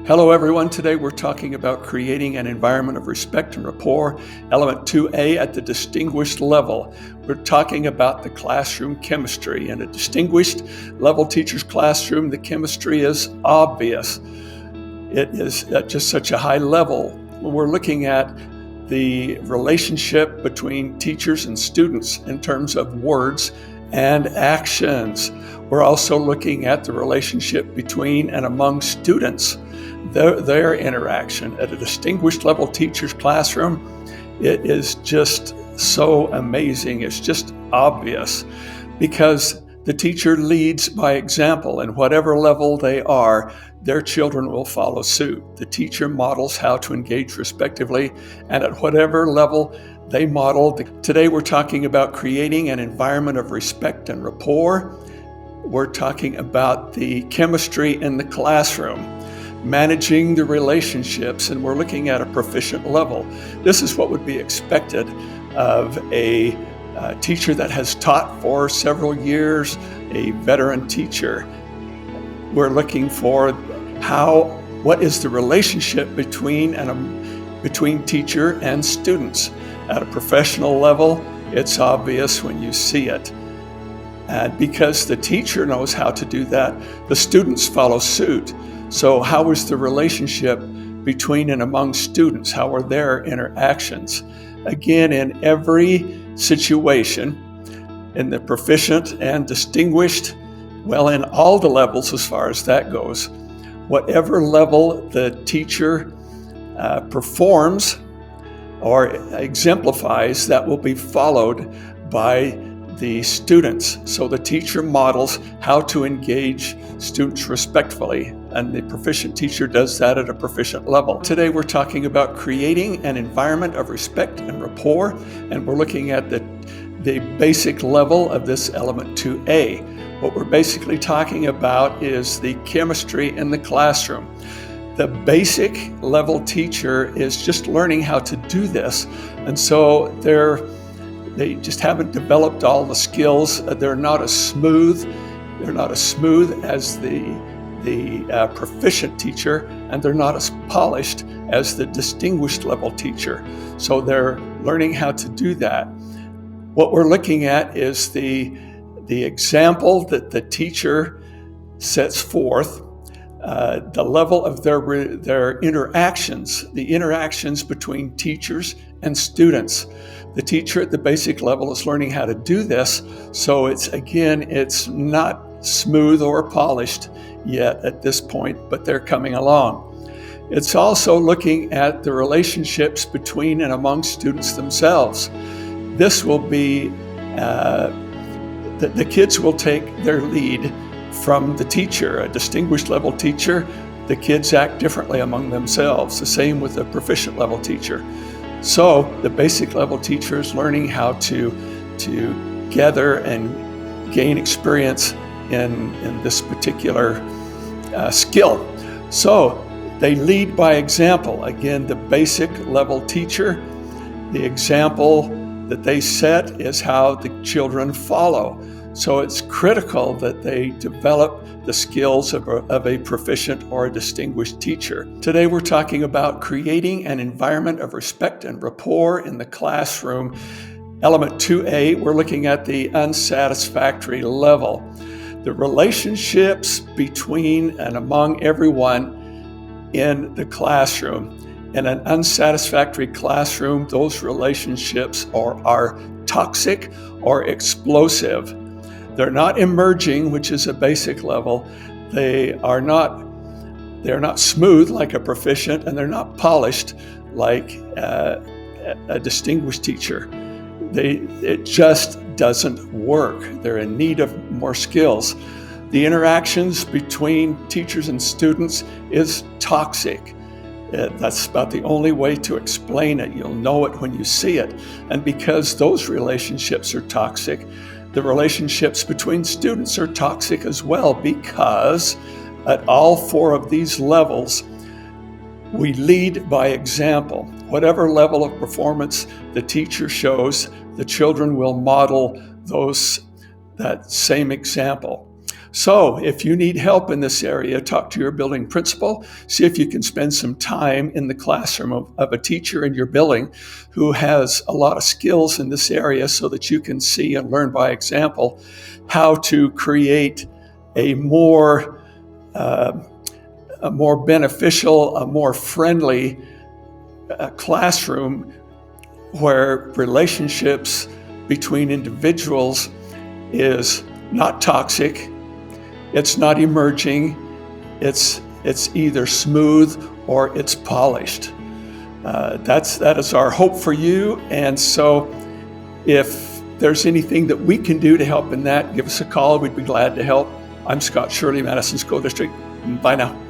Hello everyone, today we're talking about creating an environment of respect and rapport, element 2A at the distinguished level. We're talking about the classroom chemistry. In a distinguished level teacher's classroom, the chemistry is obvious. It is at just such a high level. When we're looking at the relationship between teachers and students in terms of words and actions. We're also looking at the relationship between and among students, their interaction. At a distinguished level teacher's classroom, it is just so amazing. It's just obvious because the teacher leads by example, and whatever level they are, their children will follow suit. The teacher models how to engage respectively, and at whatever level they model. Today we're talking about creating an environment of respect and rapport. We're talking about the chemistry in the classroom, managing the relationships, and we're looking at a proficient level. This is what would be expected of a teacher that has taught for several years, a veteran teacher. We're looking for what is the relationship between teacher and students. At a professional level, it's obvious when you see it. And because the teacher knows how to do that, the students follow suit. So how is the relationship between and among students? How are their interactions? Again, in every situation, in the proficient and distinguished, well, in all the levels as far as that goes, whatever level the teacher performs or exemplifies, that will be followed by the students. So the teacher models how to engage students respectfully, and the proficient teacher does that at a proficient level. Today we're talking about creating an environment of respect and rapport, and we're looking at the basic level of this element 2A. What we're basically talking about is the chemistry in the classroom. The basic level teacher is just learning how to do this, and so they just haven't developed all the skills. They're not as smooth as the proficient teacher, and they're not as polished as the distinguished level teacher. So they're learning how to do that. What we're looking at is the example that the teacher sets forth, the level of their interactions, the interactions between teachers and students. The teacher at the basic level is learning how to do this, so it's not smooth or polished yet at this point, but they're coming along. It's also looking at the relationships between and among students themselves. This will be, the kids will take their lead from the teacher. A distinguished level teacher, the kids act differently among themselves. The same with a proficient level teacher. So the basic level teacher is learning how to gather and gain experience in this particular skill. So they lead by example. Again, the basic level teacher, the example that they set is how the children follow. So it's critical that they develop the skills of a proficient or a distinguished teacher. Today we're talking about creating an environment of respect and rapport in the classroom. Element 2A, we're looking at the unsatisfactory level. The relationships between and among everyone in the classroom. In an unsatisfactory classroom, those relationships are toxic or explosive. They're not emerging, which is a basic level. They're not smooth like a proficient, and they're not polished like a distinguished teacher. It just doesn't work. They're in need of more skills. The interactions between teachers and students is toxic. That's about the only way to explain it. You'll know it when you see it. And because those relationships are toxic, the relationships between students are toxic as well, because at all four of these levels, we lead by example. Whatever level of performance the teacher shows, the children will model that same example. So if you need help in this area, talk to your building principal. See if you can spend some time in the classroom of a teacher in your building who has a lot of skills in this area so that you can see and learn by example how to create a more beneficial, a more friendly classroom where relationships between individuals is not toxic, it's not emerging, it's either smooth or it's polished. That is our hope for you. And so if there's anything that we can do to help in that, give us a call. We'd be glad to help. I'm Scott Shirley, Madison School District. Bye now.